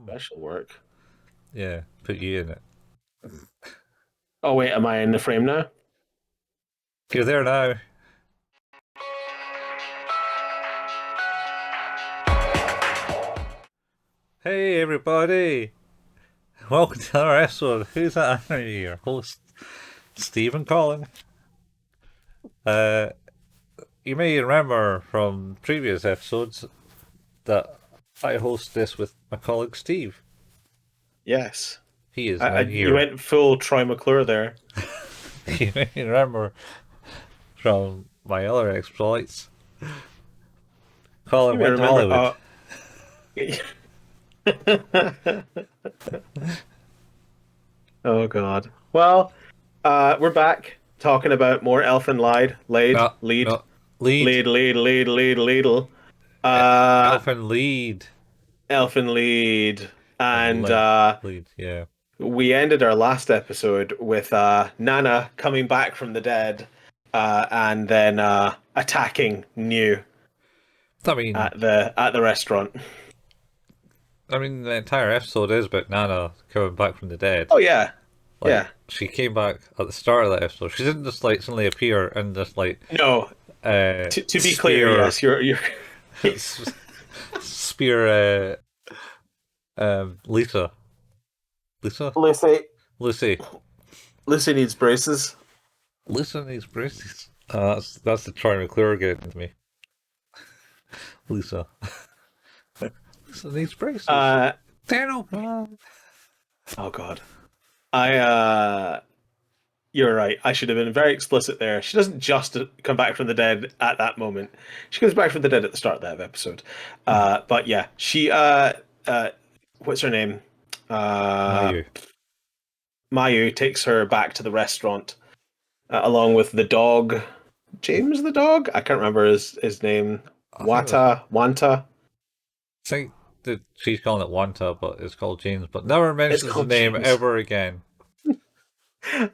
Special work. Yeah, put you in it. Oh wait, am I in the frame now? You're there now. Hey everybody! Welcome to another episode. Who's that? I'm your host, Stephen Collin. You may remember from previous episodes that I host this with my colleague Steve. Yes. He is now You here. went full Troy McClure there. You may remember from my other exploits. Colin You may went to Hollywood. Oh god. Well, we're back talking about more Elfen Lied. Lead. Lead. Uh, Elfen Lied. Elfen Lied. And Lead, yeah. we ended our last episode with Nana coming back from the dead and then attacking New I mean, at the restaurant. the entire episode is about Nana coming back from the dead. Oh yeah. Yeah. She came back at the start of that episode. She didn't just suddenly appear and just No. To be clear, yes, you're spear Lisa. Lucy. Lucy needs braces. Lisa needs braces. That's the Troy McClure getting to me. Lisa. Lisa needs braces. Daniel. Oh god. You're right. I should have been very explicit there. She doesn't just come back from the dead at that moment. She comes back from the dead at the start of that episode. But yeah, she what's her name? Mayu takes her back to the restaurant along with the dog. James the dog? I can't remember his name. Wanta. I think that she's calling it Wanta, but it's called James. But never mentions the name James ever again.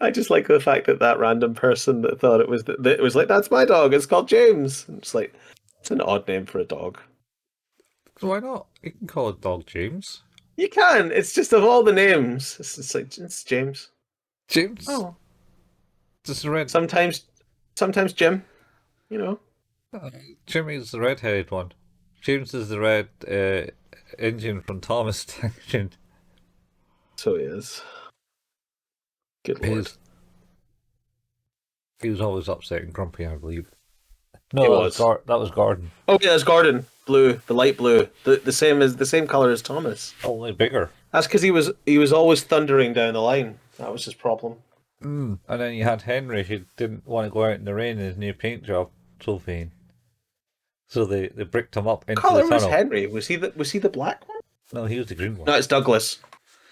I just like the fact that random person that thought it was like, that's my dog. It's called James. It's like, it's an odd name for a dog. Why not? You can call a dog James. You can. It's just of all the names, it's like it's James. James. Oh, just red. Sometimes Jim. You know. Jimmy's the red-headed one. James is the red engine from Thomas Tank Engine. So he is. Good lord. He was always upset and grumpy, I believe. No, that was Gordon. Oh yeah, it's Gordon. Blue, the light blue, the same color as Thomas. Only bigger. That's because he was always thundering down the line. That was his problem. And then you had Henry, who didn't want to go out in the rain in his new paint job, Sylvain. So they bricked him up into the tunnel. Was Henry? Was he the black one? No, he was the green one. No, it's Douglas.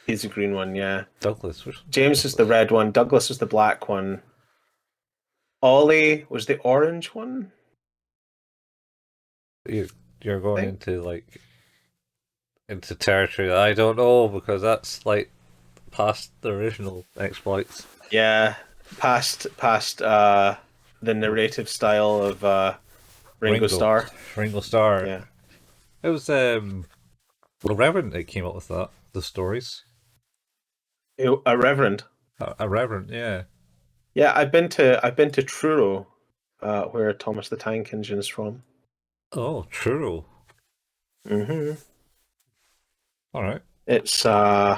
He's the green one, yeah. Douglas. James is the red one. Douglas is the black one. Ollie was the orange one. You're going into territory that I don't know, because that's like past the original exploits. Yeah, past the narrative style of Ringo Starr. Ringo Starr. Yeah. It was Reverend that came up with that. The stories. A reverend. A reverend, yeah. Yeah, I've been to Truro, where Thomas the Tank Engine is from. Oh, Truro. Mm-hmm. All right. It's down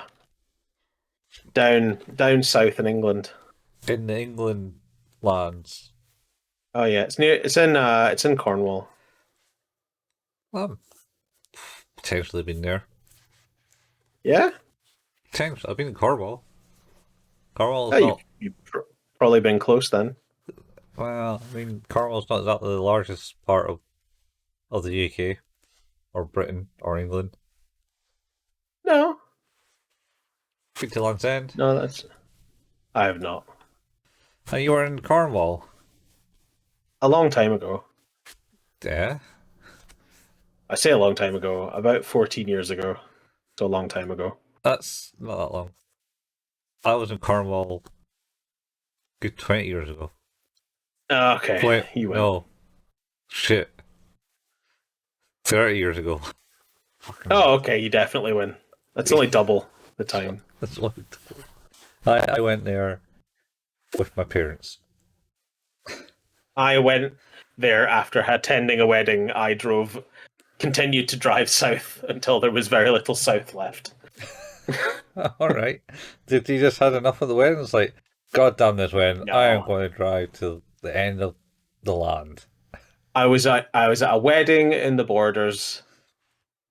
south in England. In the England lands. Oh yeah, it's in Cornwall. Potentially been there. Yeah? I've been in Cornwall. Cornwall's not... You've probably been close then. Well, Cornwall's not exactly the largest part of the UK, or Britain, or England. No. Been to Land's End? No, I have not. And you were in Cornwall? A long time ago. Yeah? I say a long time ago, about 14 years ago. So a long time ago. That's not that long. I was in Cornwall good 20 years ago. Okay. You went. No. Shit. 30 years ago. Oh, okay, you definitely win. That's only double the time. That's what I went there with my parents. I went there after attending a wedding. I continued to drive south until there was very little south left. All right. Did you just had enough of the wedding? It's like, God damn this wedding! I am No. going to drive to the end of the land. I was at a wedding in the Borders,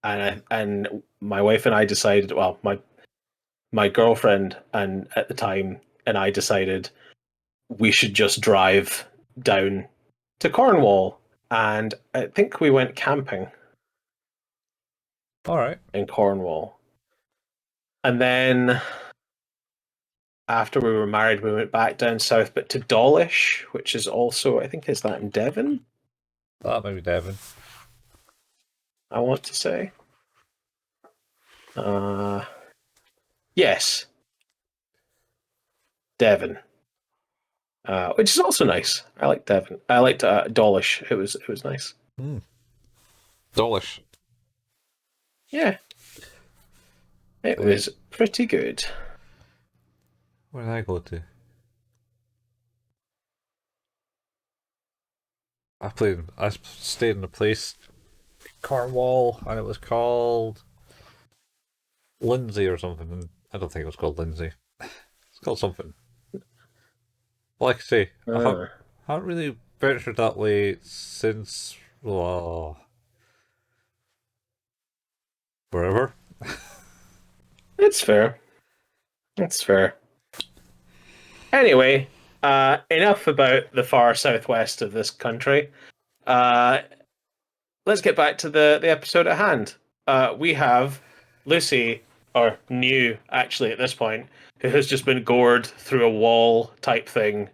and my wife and I decided. Well, my girlfriend and at the time and I decided we should just drive down to Cornwall, and I think we went camping All right. in Cornwall, and then after we were married, we went back down south, but to Dawlish, which is also, I think, is that in Devon? That may be Devon. I want to say. Yes. Devon. Which is also nice. I like Devon. I liked Dawlish. It was nice. Dawlish. Yeah. It was pretty good. Where did I go to? I stayed in a place, Cornwall, and it was called Lindsay or something. I don't think it was called Lindsay. It's called something. Like I say, I haven't really ventured that way since forever. It's fair. It's fair. Anyway, enough about the far southwest of this country. Let's get back to the episode at hand. We have Lucy, or New, actually, at this point, who has just been gored through a wall type thing.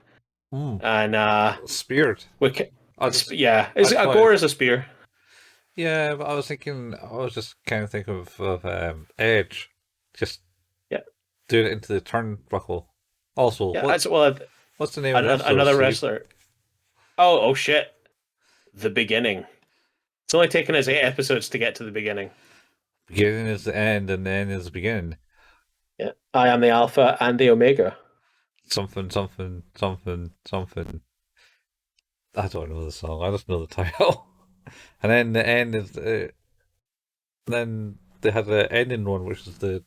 And Speared. Yeah, a gore is a spear. Yeah, but I was just kind of thinking of Edge, just doing it into the turnbuckle. Also, what's the name of another wrestler? Oh shit! The Beginning. It's only taken us 8 episodes to get to the beginning. Beginning is the end, and the end is the beginning. Yeah, I am the Alpha and the Omega. Something. I don't know the song. I just know the title. And then the end is then they had the ending one, which is the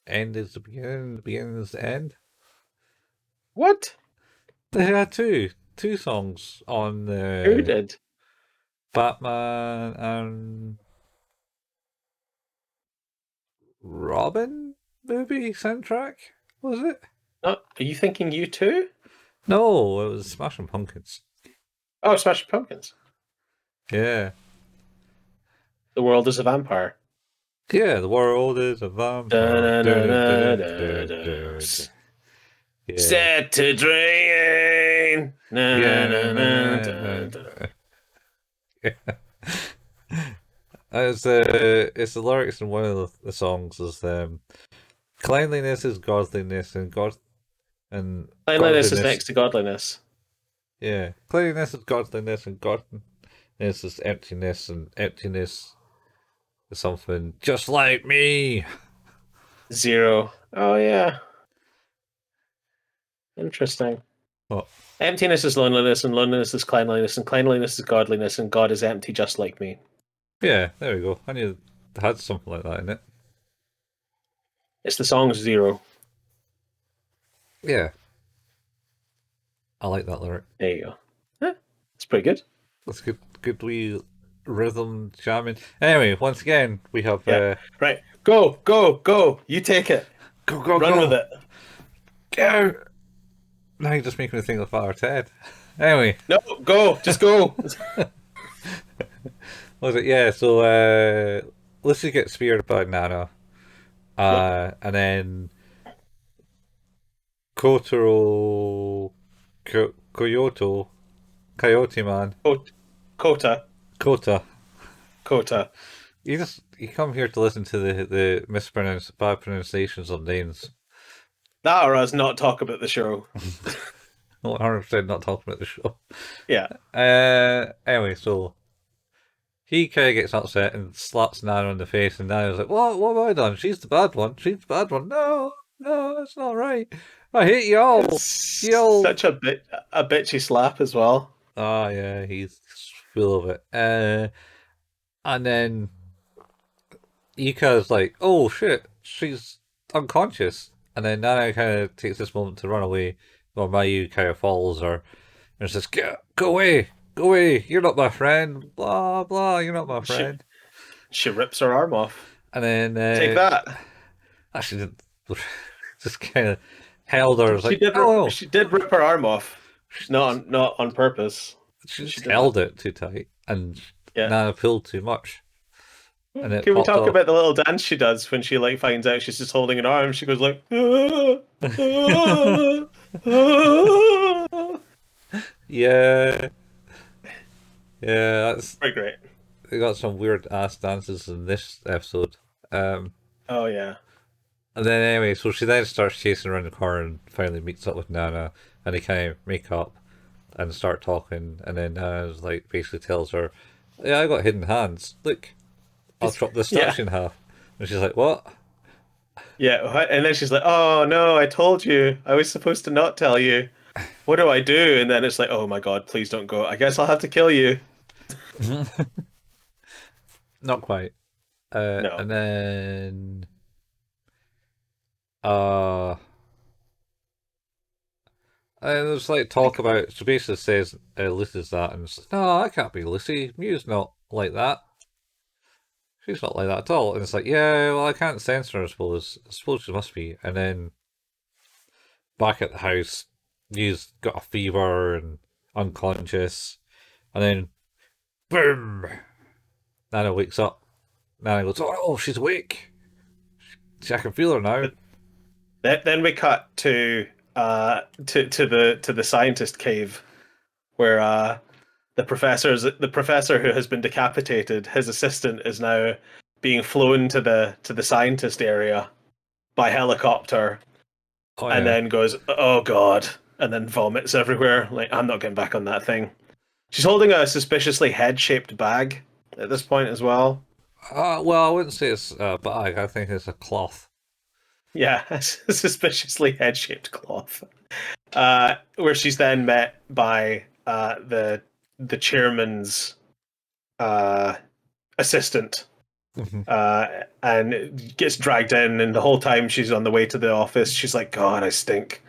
end is the beginning, the beginning is the end. What? They had two songs on Who did? Batman and Robin movie soundtrack, was it? Are you thinking U2? No, it was Smashing Pumpkins. Oh, Smashing Pumpkins. Yeah. The World is a Vampire. Yeah, the world is a vampire. Set to drain. It's the lyrics in one of the songs is cleanliness is godliness and cleanliness is next to godliness. Yeah, cleanliness is godliness and godliness is emptiness, and emptiness is something just like me. Zero. Oh yeah. Interesting. Oh. Emptiness is loneliness, and loneliness is cleanliness, and cleanliness is godliness, and God is empty just like me. Yeah, there we go. I knew it had something like that in it. It's the song Zero. Yeah. I like that lyric. There you go. Yeah, it's pretty good. That's good wee rhythm jamming. Anyway, once again, we have... Right. Go. You take it. Go. Run with it. Go. Now you're just making me think of Father Ted. Anyway. No, go. Just go. Was it? Yeah, so let's just get speared by Nana. And then Kotaro Coyote Man. Kouta. You come here to listen to the bad pronunciations of names. That or us not talk about the show. 100% not talking about the show. Yeah. Anyway, so he kind of gets upset and slaps Nana in the face, and Nana's like, What have I done? She's the bad one. She's the bad one. No, no, that's not right. I hate you all. It's You all. such a bitchy slap as well. Oh, yeah, he's full of it. And then Yuka's like, oh shit, she's unconscious. And then Nana kind of takes this moment to run away, while Mayu kind of follows her and says, Go away, go away, you're not my friend, blah, blah, you're not my She friend. she rips her arm off. And then, Take that. actually, didn't, just kind of held her, She like, did. oh, She did rip her arm off. Not on purpose. she just did held it too tight, and Yeah. Nana pulled too much. And it Can we popped talk off. about the little dance she does when she like finds out she's just holding an arm? She goes like, "Ah, ah, ah." Yeah. Yeah, that's Very great. they got some weird ass dances in this episode. Oh yeah. And then anyway, so she then starts chasing around the car and finally meets up with Nana, and they kind of make up and start talking, and then Nana's like basically tells her, "Yeah, I got hidden hands. Look, I'll chop this Yeah. statue in half." And she's like, "What?" Yeah, and then she's like, "Oh no, I told you. I was supposed to not tell you. What do I do?" And then it's like, "Oh my God, please don't go. I guess I'll have to kill you." Not quite. No. And then uh and there's like talk about, so basically says Lucy's that, and it's like, no, that can't be Lucy. Mew's not like that. She's not like that at all. And it's like, yeah, well, I can't censor her, I suppose. I suppose she must be. And then back at the house, Mew's got a fever and unconscious. And then, boom! Nana wakes up. Nana goes, oh, she's awake. I can feel her now. Then we cut to the scientist cave, where the professor who has been decapitated, his assistant is now being flown to the scientist area by helicopter, Oh, and yeah. then goes, "Oh God," and then vomits everywhere. Like, I'm not getting back on that thing. She's holding a suspiciously head-shaped bag at this point as well. Well, I wouldn't say it's a bag. I think it's a cloth. Yeah, a suspiciously head-shaped cloth. Where she's then met by the chairman's assistant, and gets dragged in. And the whole time she's on the way to the office, she's like, "God, I stink.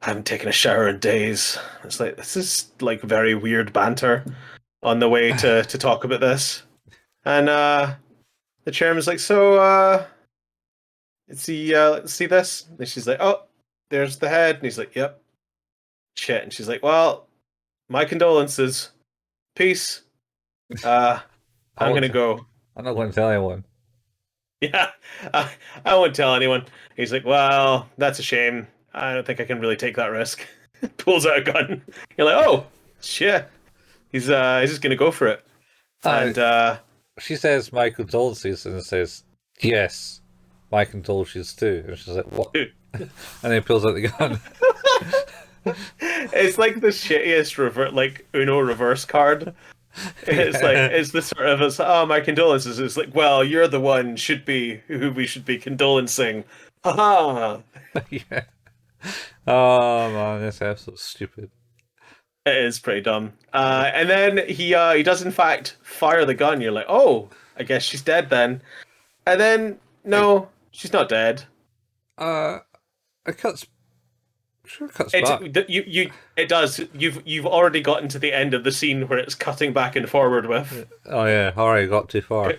I haven't taken a shower in days." It's like, this is like very weird banter on the way to talk about this. And the chairman's like, "So, let's see this." And she's like, "Oh, there's the head." And he's like, "Yep." Shit. And she's like, "Well, my condolences. Peace. I'm gonna go." I'm not going to tell anyone. Yeah, I won't tell anyone. He's like, "Well, that's a shame. I don't think I can really take that risk." Pulls out a gun. You're like, "Oh, shit." He's just gonna go for it. And She says my condolences, and it says, yes, my condolences too. And she's like, what? dude, And then he pulls out the gun. it's like the shittiest Uno reverse card. It's like, it's the sort of, it's, "Oh, my condolences." It's like, "Well, you're the one who we should be condolencing." Haha. Yeah. Oh man, this episode's stupid. It is pretty dumb. And then he does in fact fire the gun. You're like, "Oh, I guess she's dead then." And then no, she's not dead. It cuts. Sure, it cuts It's back. it does. You've already gotten to the end of the scene where it's cutting back and forward with. Oh yeah, alright, got too far.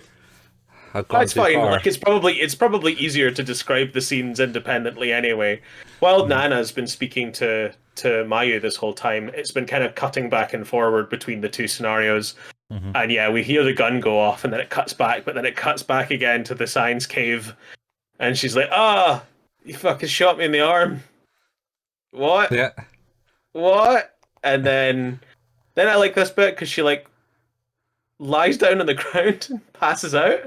I've gone That's too fine. far. Like, it's probably easier to describe the scenes independently anyway. While Nana's been speaking to Mayu this whole time, it's been kind of cutting back and forward between the two scenarios. And yeah, we hear the gun go off, and then it cuts back, but then it cuts back again to the science cave, and she's like, "Ah, you fucking shot me in the arm." What? Yeah. What? And then I like this bit because she like lies down on the ground and passes out,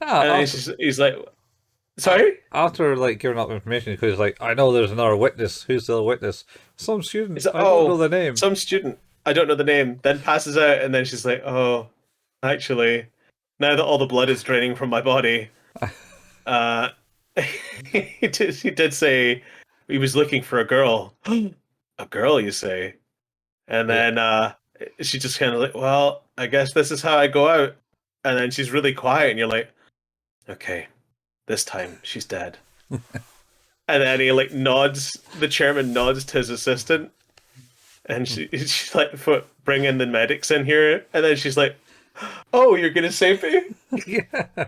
and then he's like, "Sorry." After like giving up information, because like, I know there's another witness. Who's the other witness? Some student. He's like, I don't know the name. Some student. I don't know the name. Then passes out, and then she's like, "Oh, Actually, now that all the blood is draining from my body, uh, he did say he was looking for a girl. A girl, you say? And Yeah. then she just kind of like, well, I guess this is how I go out. And then she's really quiet, and you're like, okay, this time she's dead. And then he like nods. The chairman nods to his assistant, and she's like, "Bring in the medics in here." And then she's like, "Oh, you're gonna save me?" Yeah.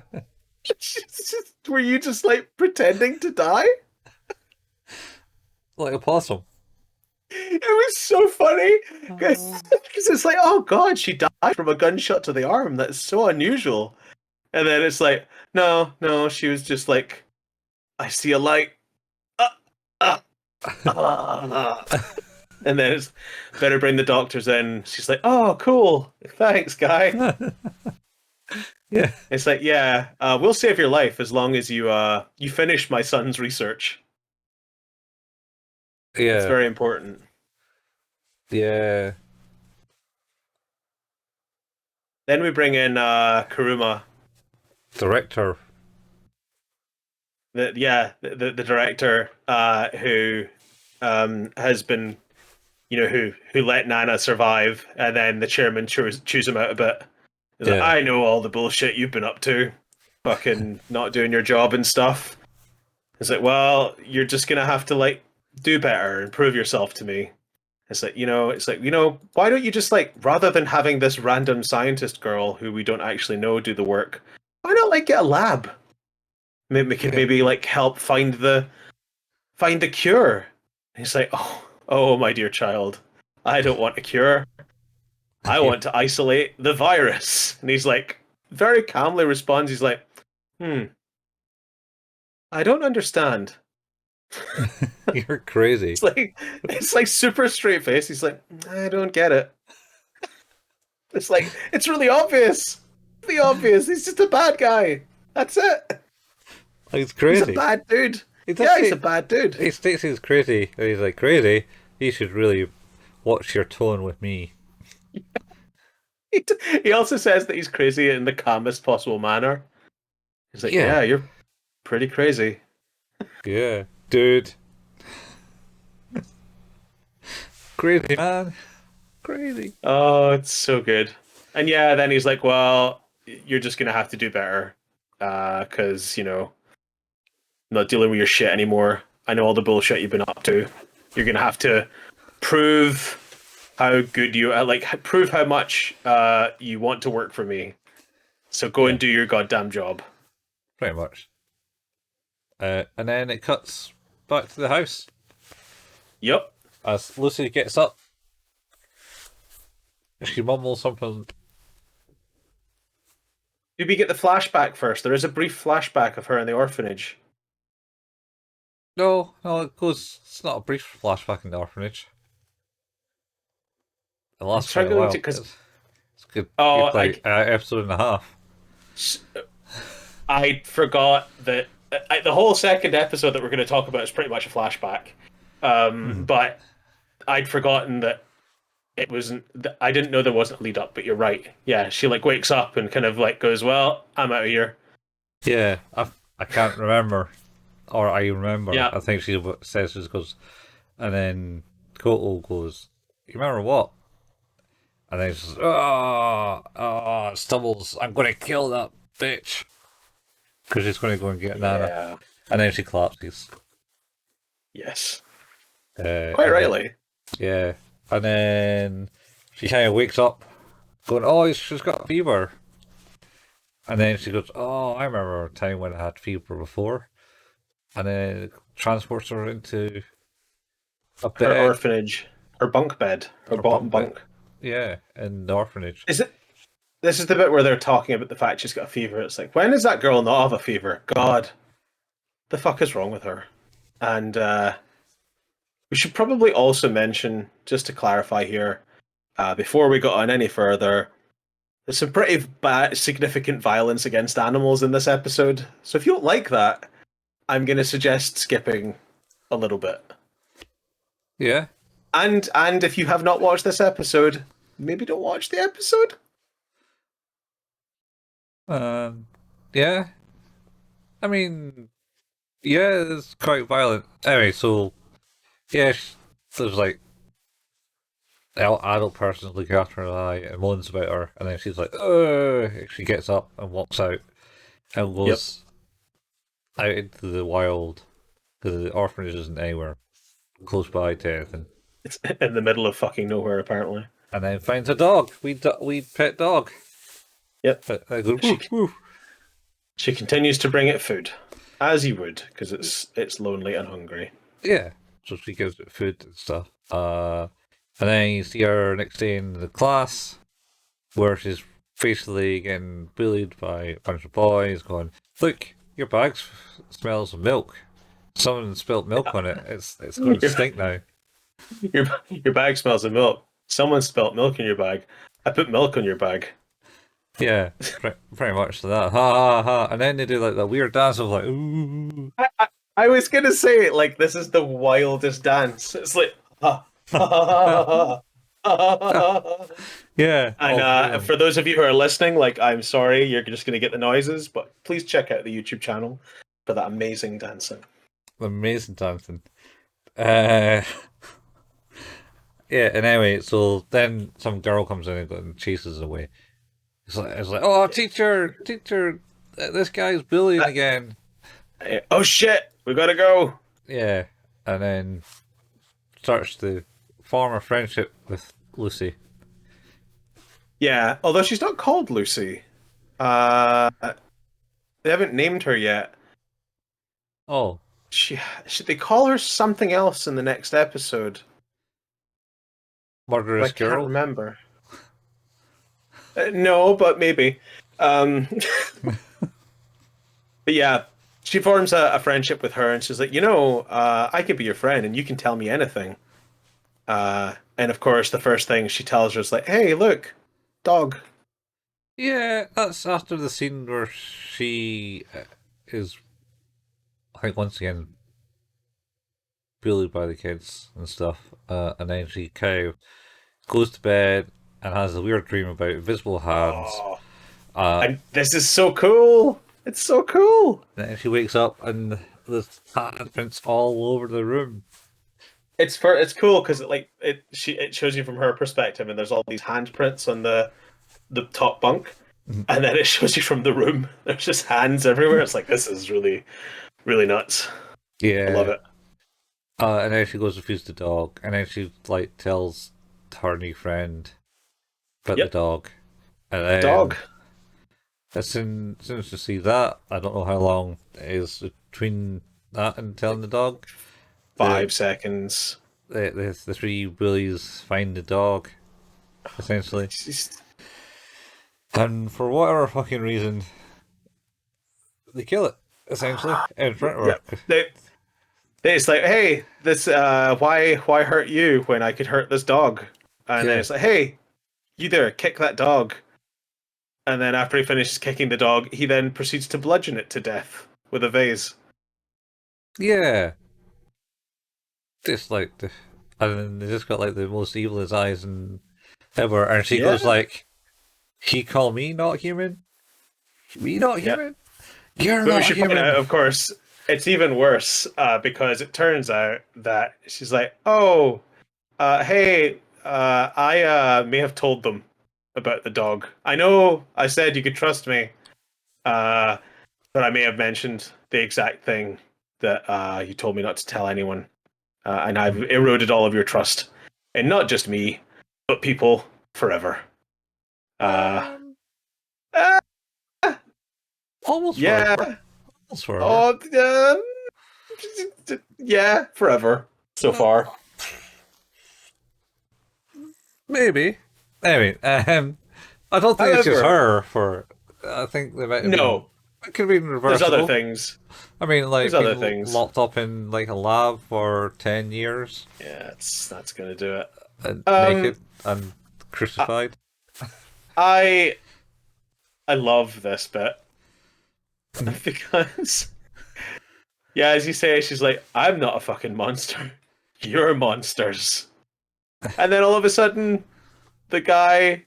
Were you just like pretending to die? Like a possum. It was so funny because it's like, oh god, she died from a gunshot to the arm. That's so unusual. And then it's like, no, no, she was just like, I see a light. Ah, ah, ah. And then it's better bring the doctors in. She's like, oh, cool, thanks, guy. Yeah. It's like, yeah, we'll save your life as long as you finish my son's research. It's Yeah. very important. Yeah. Then we bring in Kuruma, Director. the director who has been, who let Nana survive, and then the chairman chews him out a bit. He's like, Yeah. I know all the bullshit you've been up to, fucking not doing your job and stuff. It's like, well, you're just gonna have to like do better and prove yourself to me. It's like, why don't you just like, rather than having this random scientist girl who we don't actually know do the work, why not like get a lab? Maybe we can maybe like help find the cure. And he's like, oh, my dear child, I don't want a cure. I want to isolate the virus. And he's like, very calmly responds. He's like, I don't understand. You're crazy. It's like super straight face. He's like, I don't get it. It's like, it's really obvious. Really obvious. He's just a bad guy. That's it. He's crazy. He's a bad dude. He's a bad dude. He states he's crazy. And he's like, crazy? You should really watch your tone with me. He also says that he's crazy in the calmest possible manner. He's like, Yeah. yeah, you're pretty crazy. Yeah. Dude. Crazy, man. Crazy. Oh, it's so good. And yeah, then he's like, well, you're just going to have to do better. Because, I'm not dealing with your shit anymore. I know all the bullshit you've been up to. You're going to have to prove how good you are, like, prove how much you want to work for me. So go and do your goddamn job. Pretty much. And then it cuts back to the house. Yep. As Lucy gets up, she mumbles something. Did we get the flashback first? There is a brief flashback of her in the orphanage. No, it's not a brief flashback in the orphanage. It lasts quite a while. It's good. Oh, like episode and a half. I forgot that the whole second episode that we're going to talk about is pretty much a flashback. But I'd forgotten that it wasn't. I didn't know there wasn't a lead up. But you're right. Yeah, she like wakes up and kind of like goes, "Well, I'm out of here." Yeah, I can't remember, or I remember. Yeah. I think she says she goes, and then Koto goes, "You remember what?" And then she says, stumbles. I'm going to kill that bitch because she's going to go and get Nana. Yeah. And then she collapses. Yes. Quite rightly. Yeah. And then she kind of wakes up going, oh, she's got a fever. And then she goes, oh, I remember a time when I had fever before. And then it transports her into a bed. Her orphanage. Her bunk bed. Her bottom bunk. Yeah, in the orphanage. Is it? This is the bit where they're talking about the fact she's got a fever. It's like, when does that girl not have a fever? God. The fuck is wrong with her? And we should probably also mention, just to clarify here, before we go on any further, there's some pretty bad, significant violence against animals in this episode. So if you don't like that, I'm going to suggest skipping a little bit. Yeah. And if you have not watched this episode, maybe don't watch the episode. Yeah. I mean, yeah, it's quite violent. Anyway, so yeah, there's like adult person looking after her eye and moans about her, and then she's like, "Oh!" She gets up and walks out and Yep. goes out into the wild because the orphanage isn't anywhere close by to anything, It's in the middle of fucking nowhere, apparently. and then finds a dog. We pet dog. Yep. But I go She woof woof. she continues to bring it food, as you would, because it's lonely and hungry. Yeah, so she gives it food and stuff. And then you see her next day in the class where she's basically getting bullied by a bunch of boys, going, "Look, your bag smells of milk. Someone spilled milk on it. It's going to stink now." Your bag smells of milk. Someone spilt milk in your bag. I put milk on your bag. Yeah, pretty much to that. Ha ha ha! And then they do like that weird dance of like, ooh. I was gonna say like this is the wildest dance. It's like ha, ha, ha, ha, ha. Yeah. And for those of you who are listening, like I'm sorry, you're just gonna get the noises, but please check out the YouTube channel for that amazing dancing. Amazing dancing. Uh, yeah. And anyway, so then some girl comes in and chases away. It's like, oh, teacher, this guy's bullying again. Oh shit, we gotta go. Yeah, and then starts to form a friendship with Lucy. Yeah, although she's not called Lucy. Uh, they haven't named her yet. Oh, Should they call her something else in the next episode? murderous I can't girl. remember. No, but maybe. Um, but yeah, she forms a friendship with her, and she's like, I could be your friend, and you can tell me anything. And of course, the first thing she tells her is like, "Hey, look, dog." Yeah, that's after the scene where she is, I think, once again bullied by the kids and stuff, and then she kind of goes to bed and has a weird dream about invisible hands. Oh, Uh, and this is so cool. It's so cool. then she wakes up and there's handprints all over the room. It's cool because it shows you from her perspective, and there's all these handprints on the top bunk, and then it shows you from the room. There's just hands everywhere. It's like this is really, really nuts. Yeah, I love it. And then she goes to feed the dog, and then she like tells her new friend about Yep. the dog, and then Dog. as soon as you see that, I don't know how long it is between that and telling the dog. 5 seconds. The three bullies find the dog, essentially, Just- and for whatever fucking reason, they kill it, essentially, in front of her. Yeah. It's like, hey, this why hurt you when I could hurt this dog? And then Yeah. it's like, hey, you there, kick that dog. And then after he finishes kicking the dog, he then proceeds to bludgeon it to death with a vase. Yeah. Just like and then they just got like the most evilest eyes and ever, and she goes Yeah. like, "He call me not human? Me not Yeah. human? You're But we not should point human." out, of course, it's even worse because it turns out that she's like, "Oh, hey, I may have told them about the dog. I know I said you could trust me, but I may have mentioned the exact thing that you told me not to tell anyone, and I've eroded all of your trust, and not just me, but people forever." Uh, uh, Almost yeah. forever. Almost forever. Oh, yeah, forever so far. Maybe. Anyway, I don't think it's just However- her. For I think they might have No, been. It could be there's reversible. other things. I mean, like There's other being things. locked up in like a lab for 10 years Yeah, that's gonna do it. and Um, naked and crucified. I love this bit because, yeah, as you say, she's like, "I'm not a fucking monster. You're monsters." And then all of a sudden, the guy,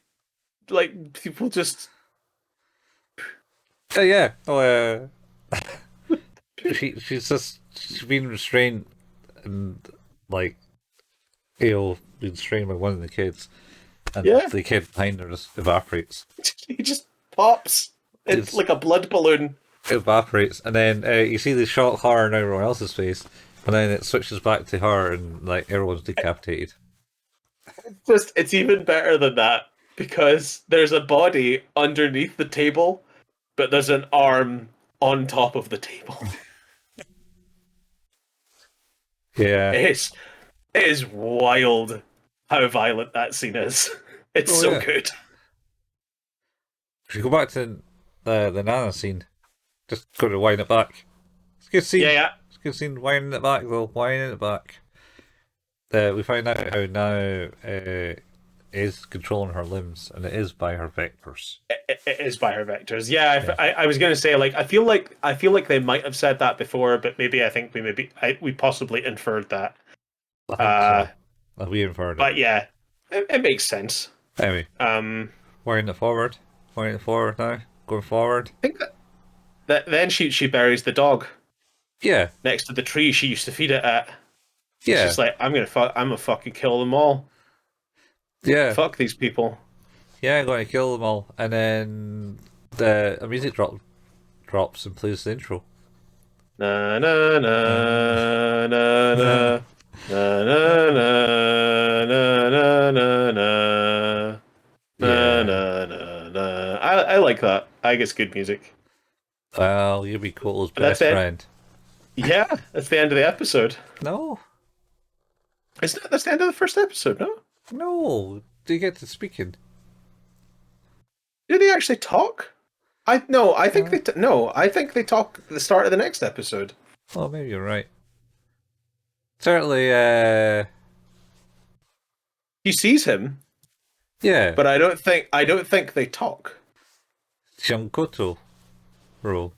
like, people just Yeah. Oh, she's been restrained and like been restrained by one of the kids, and Yeah, the kid behind her just evaporates. he just pops. It's It's like a blood balloon. It evaporates, and then you see the shot horror in everyone else's face, and then it switches back to her, and like everyone's decapitated. Just it's even better than that because there's a body underneath the table, but there's an arm on top of the table. Yeah. It is wild how violent that scene is. It's Oh so yeah. good. If you go back to the Nana scene, just go to wind it back. It's a good Yeah, scene. yeah. It's a good scene. Winding it back though. Winding it back. We find out how now is controlling her limbs, and it is by her vectors. It is by her vectors. Yeah, Yeah, I was gonna say like I feel like they might have said that before, but maybe I think we possibly inferred that. I think Uh, so. We inferred it. but yeah, it makes sense. Anyway, Um, winding it forward. Winding it forward now. Going forward. I think that then she buries the dog Yeah. next to the tree she used to feed it at. She's Yeah. just like I'm gonna fucking kill them all. Yeah. Fuck these people. Yeah, I'm going to kill them all. And then a music drops and plays the intro. Na na Uh, na na na na na na na na na na na yeah. na na na. I like that. I think it's good music. Well, you'll be Koto's And that's best it. friend. Yeah, that's the end of the episode. No. Isn't that that's the end of the first episode? No, No. Do you get to speaking? did they actually talk? I no. I think Uh, no. I think they talk at the start of the next episode. oh, maybe you're right. Certainly, He sees him, yeah. but I don't think they talk. Young Koto. Ro.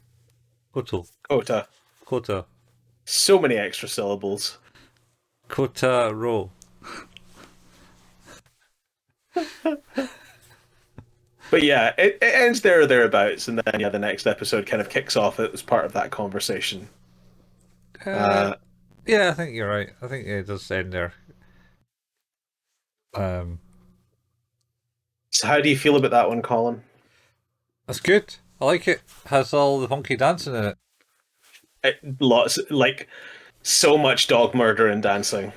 Koto. Kouta. Kota. So many extra syllables. Kota Ro. But yeah, it ends there or thereabouts, and then yeah, the next episode kind of kicks off as part of that conversation. Uh, Uh, yeah, I think you're right. I think it does end there. Um, so how do you feel about that one, Colin? that's good. I like it. Has all the funky dancing in it. Lots like so much dog murder and dancing.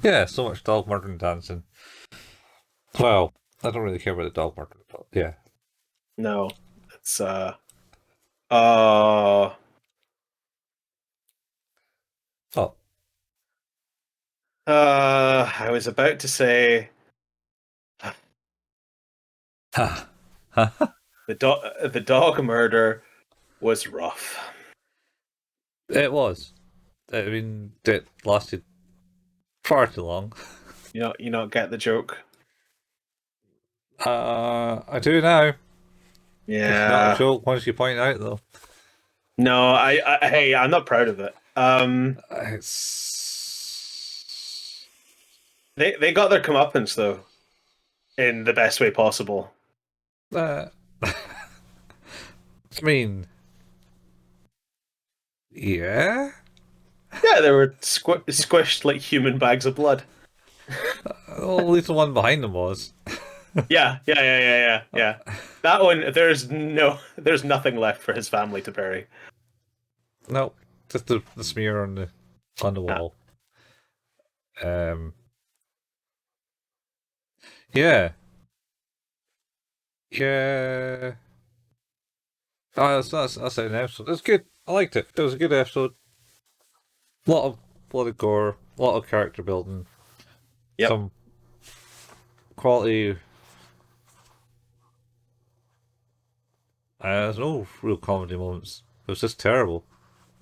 Yeah, so much dog murder and dancing. Well, I don't really care about the dog murder, but yeah. No, it's uh Oh. I was about to say Ha. Ha. the dog murder was rough. It was. I mean, it lasted far too long. You not get the joke. I do now. It's not a Yeah. joke once you point it out, though. No, hey, I'm not proud of it. It's. They got their comeuppance though, in the best way possible. I mean, yeah. Yeah, they were squished like human bags of blood. Well, at least the one behind them was. Yeah. That one, there's nothing left for his family to bury. No, just the smear on the Ah. wall. Yeah, yeah. Oh, that's an episode. It's good. I liked it. It was a good episode. Lot of gore, a lot of character building, Yep. some quality. There's no real comedy moments. It was just terrible.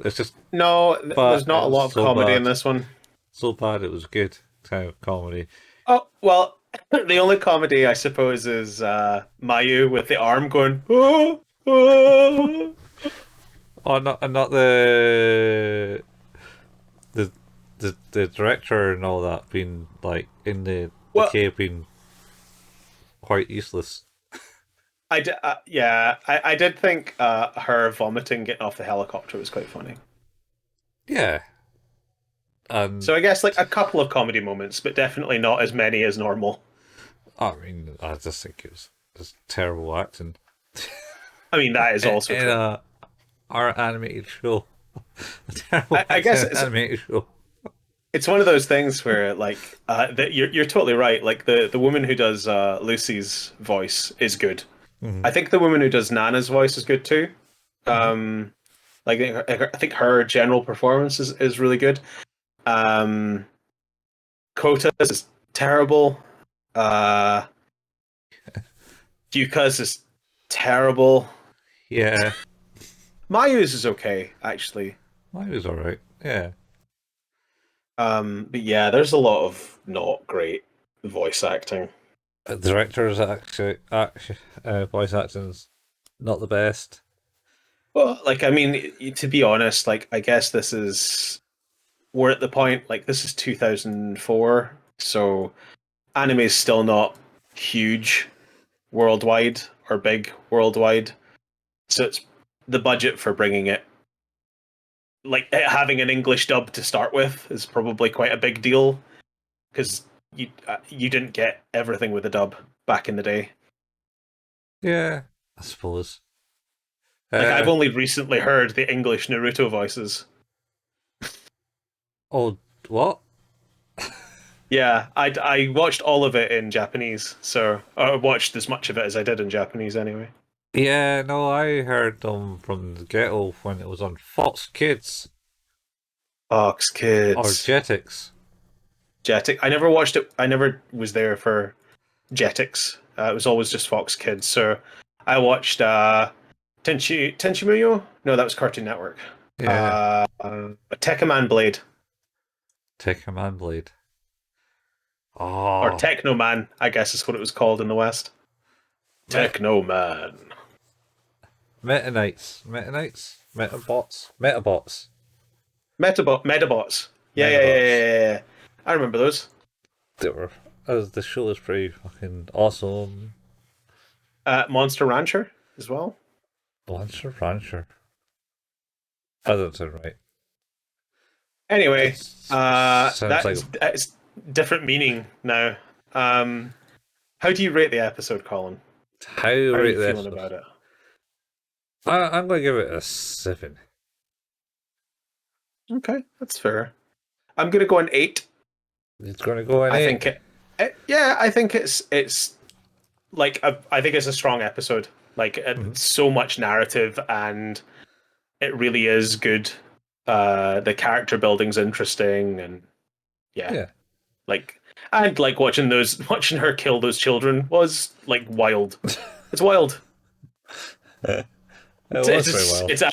It's just No, there's not it a was lot of so comedy in bad. this one. So bad it was good kind of comedy. Oh well, the only comedy I suppose is Mayu with the arm going. Oh, oh. Oh, not the director and all that being like in the Well, cave being quite useless. I did think her vomiting getting off the helicopter was quite funny. Yeah, and So I guess like a couple of comedy moments, but definitely not as many as normal. I mean, I just think it was just terrible acting I mean, that is also in true. a our animated show. Terrible I acting guess in an animated show. it's one of those things where like that you're totally right. Like the woman who does Lucy's voice is good. Mm-hmm. I think the woman who does Nana's voice is good too. Mm-hmm. Um, like I think her general performance is really good. Um, Kota's is terrible. Uh, Yuka's is terrible. Yeah, Mayu's is okay actually. mine was all right. Yeah, But yeah, there's a lot of not great voice acting. the director's voice acting's not the best. Well, like I mean, to be honest, like I guess this is we're at the point like this is 2004, so anime is still not huge worldwide or big worldwide. So it's the budget for bringing it, like having an English dub to start with, is probably quite a big deal because you didn't get everything with a dub back in the day. Yeah, I suppose. Like I've Uh, only recently heard the English Naruto voices. oh, what? Yeah, I watched all of it in Japanese, so I watched as much of it as I did in Japanese anyway. Yeah, no, I heard them from the ghetto when it was on Fox Kids Fox or Kids, Jetix. Jetix. I never watched it. I never was there for Jetix. It was always just Fox Kids. So I watched Tenchimuyo. No, that was Cartoon Network. Yeah, Tekkaman Blade Take a Man Blade. or Oh, Technoman, I guess is what it was called in the West. Met- Technoman. Metabots. Metabots. Metabots. Yeah. I remember those. They were. The show was pretty fucking awesome. Monster Rancher as well. Lancer Rancher. That doesn't sound right. Anyway, Sounds like that's different meaning now. How do you rate the episode, Colin? how How are rate you feeling this. about it? I'm going to give it a 7. Okay, that's fair. I'm gonna go an 8. It's going to go an I 8. think yeah, I think it's like I think it's a strong episode. Like so much narrative, and it really is good. The character building's interesting, and yeah, Yeah. like and like watching her kill those children was like wild. It's wild. It It's was very well. it's a,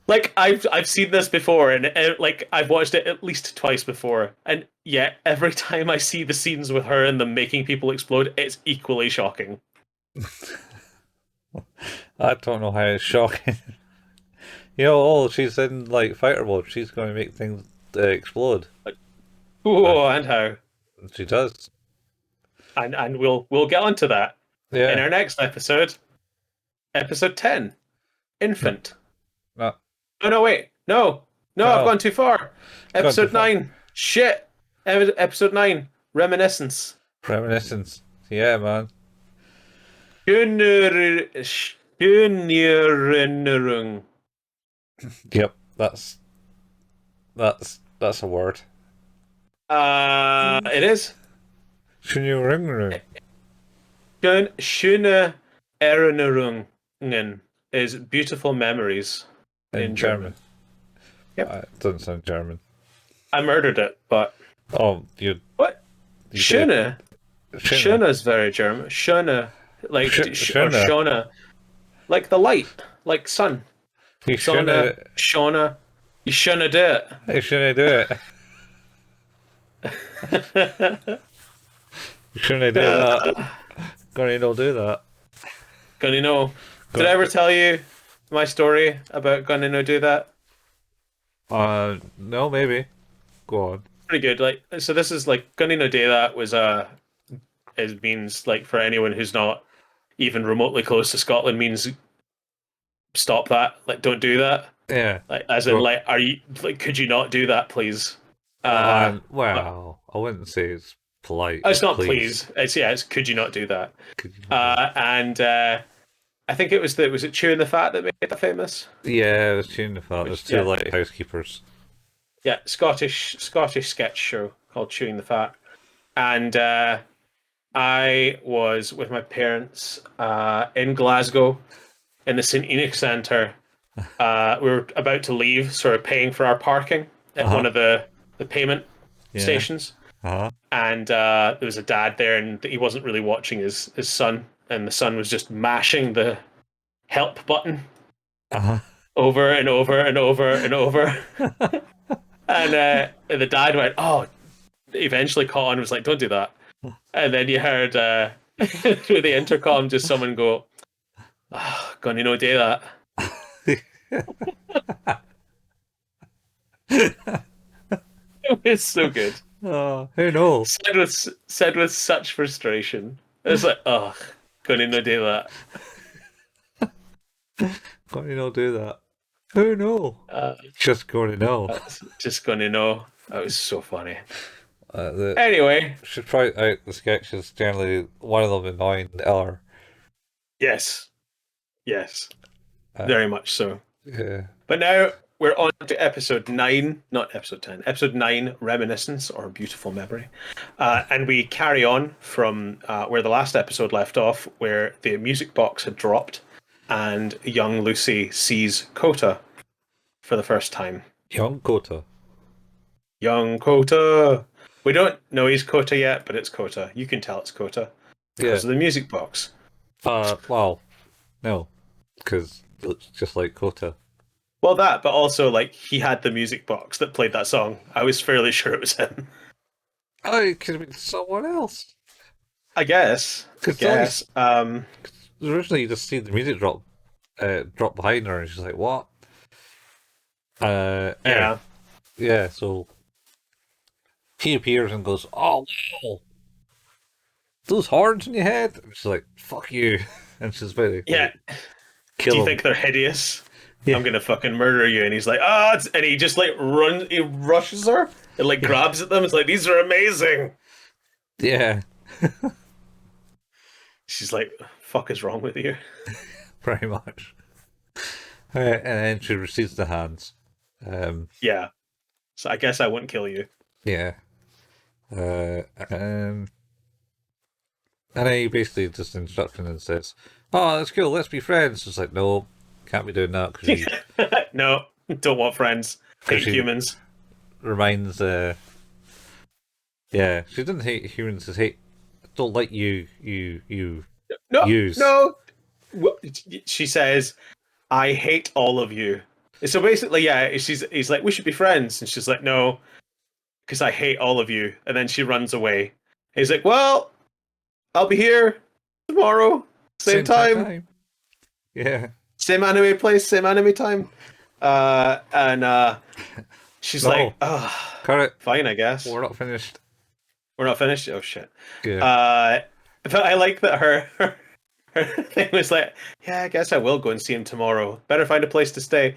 like I've seen this before, and like I've watched it at least twice before, and yeah, every time I see the scenes with her and them making people explode, it's equally shocking. I don't know how it's shocking. She's in like fighter mode. She's going to make things explode. Oh, and how, She does. and we'll get onto that in Yeah. our next episode, episode 10, Infant. No. Oh no, wait, no, I've No. gone too far. Episode too far. 9, shit. Episode 9, Reminiscence. Reminiscence. Yeah, man. Schönerinnerung. Yep. That's a word. It is. Ring. Schöne Erinnerungen is beautiful memories in German. Yep. It doesn't sound German. I murdered it, but Oh, what? you Schöne. did. Schöne is very German. Schöne, like or Schöne. Schöne, like the light, like sun. You Sonne, shouldn't. Schöne. You shouldn't do it. You shouldn't do it. You shouldn't do that. Gonna don't do that. Gonna know. Did I ever tell you my story about gonna know do that? No, maybe. Go on. Pretty good. Like, so this is like gonna know do that was it means like for anyone who's not even remotely close to Scotland means stop that. Like, don't do that. Yeah. Like, as in, like, are you like, could you not do that, please? But Well, I wouldn't say it's polite. it's not Please. please. It's could you not do that? Could you not do And I think it was it Chewing the Fat that made that famous. Yeah, it was Tune the Fat. There's two like housekeepers. Yeah, Scottish sketch show called Chewing the Fat, and I was with my parents in Glasgow in the St Enoch Centre. We were about to leave, sort of paying for our parking at one of the payment stations. And there was a dad there, and he wasn't really watching his son, and the son was just mashing the help button over and over and over and over. And the dad went, "Oh," eventually caught on and was like, "Don't do that." And then you heard through the intercom just someone go, "Oh, gonna no do that." It was so good. Oh, who knows? Said with such frustration. It was like, "Oh, gonna no do that." Gonna not do that. Who know? Just gonna know. Just gonna know. That was so funny. Anyway, Anyway, should try out the sketches. Generally, one of them annoying the other. yes, very much so. Yeah. But now we're on to episode 9, not episode 10. Episode 9, Reminiscence or Beautiful Memory, and we carry on from where the last episode left off, where the music box had dropped, and young Lucy sees Kouta for the first time. Young Kouta. Young Kouta. We don't know he's Kouta yet, but it's Kouta. You can tell it's Kouta because of the music box. Well, no, because it looks just like Kouta. Well, that, but also, like, he had the music box that played that song. I was fairly sure it was him. Oh, it could have been someone else. I guess. Originally, you just see the music drop behind her, and she's like, "What?" Yeah. Yeah. So he appears and goes, "Oh wow, those horns in your head." And she's like, "Fuck you," and she's very kill Do you him. think they're hideous? Yeah. I'm gonna fucking murder you. And he's like, and he just like he rushes her and like grabs at them. It's like, these are amazing. Yeah. She's like, fuck is wrong with you? Pretty much. And then she receives the hands. Yeah. So I guess I wouldn't kill you. Yeah. And then he basically just instructs and says, "Oh, that's cool. Let's be friends." It's like, no, can't be doing that because No, don't want friends. Hate humans. Reminds, she didn't hate humans. She don't like you use. No. She says, "I hate all of you." So basically, he's like, "We should be friends," and she's like, "No, because I hate all of you." And then she runs away. He's like, "Well, I'll be here tomorrow, same time. Yeah, same anime place, same anime time." And she's like, "Oh, correct. Fine, I guess. We're not finished. We're not finished. Oh shit." Yeah. But I like that her thing was like, "Yeah, I guess I will go and see him tomorrow. Better find a place to stay."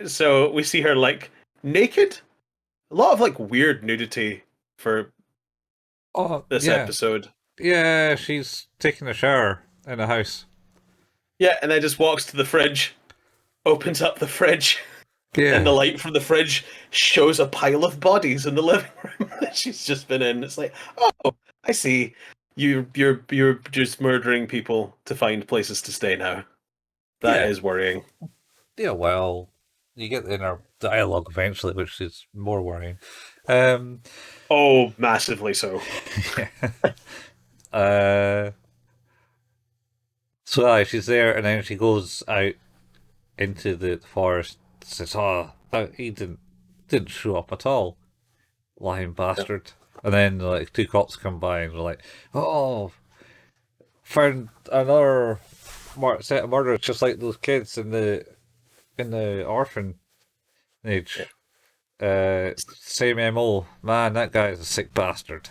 So we see her like naked. A lot of like weird nudity for this episode. Yeah, she's taking a shower in a house. Yeah, and then just walks to the fridge, opens up the fridge, and the light from the fridge shows a pile of bodies in the living room that she's just been in. It's like, oh, I see. You're just murdering people to find places to stay now. That is worrying. Yeah, well, you get the inner dialogue eventually, which is more worrying. Oh, massively so. So she's there, and then she goes out into the forest. Says, "Oh, he didn't show up at all, lying bastard." And then like two cops come by and they're like, "Oh, found another set of murders just like those kids in the orphanage. Same MO. Man, that guy is a sick bastard."